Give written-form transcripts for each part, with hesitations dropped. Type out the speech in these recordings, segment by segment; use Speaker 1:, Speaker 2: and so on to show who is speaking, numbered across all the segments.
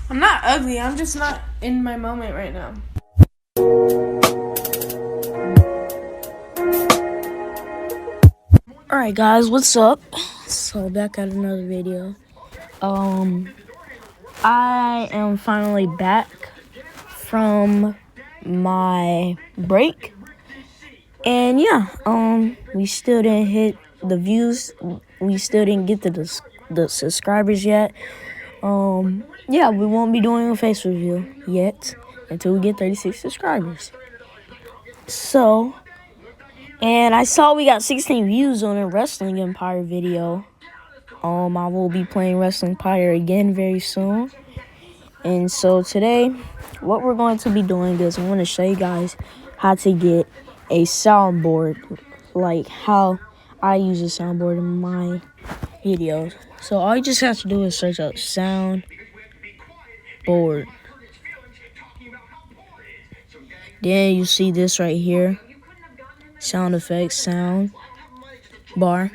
Speaker 1: I'm not ugly. I'm just not in my moment right now.
Speaker 2: Alright guys, what's up? So back at another video. I am finally back from my break. And yeah, we still didn't hit the views. We still didn't get to the subscribers yet. Yeah, we won't be doing a face review yet until we get 36 subscribers. So, and I saw we got 16 views on a Wrestling Empire video. I will be playing Wrestling Empire again very soon. And so today, what we're going to be doing is I want to show you guys how to get a soundboard, like how I use a soundboard in my videos. So all you just have to do is search up soundboard. Then you see this right here, sound effects, sound bar.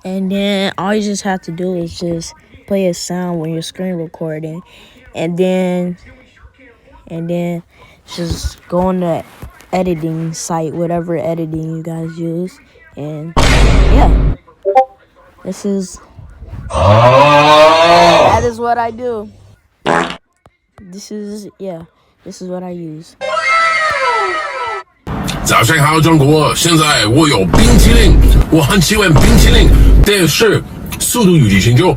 Speaker 2: And then all you just have to do is just play a sound when you're screen recording. And then just go on the editing site, whatever editing you guys use. And yeah, that is what I do. This is what I use.
Speaker 3: 早上好，中国！现在我有冰淇淋，我很喜欢冰淇淋，但是《速度与激情9》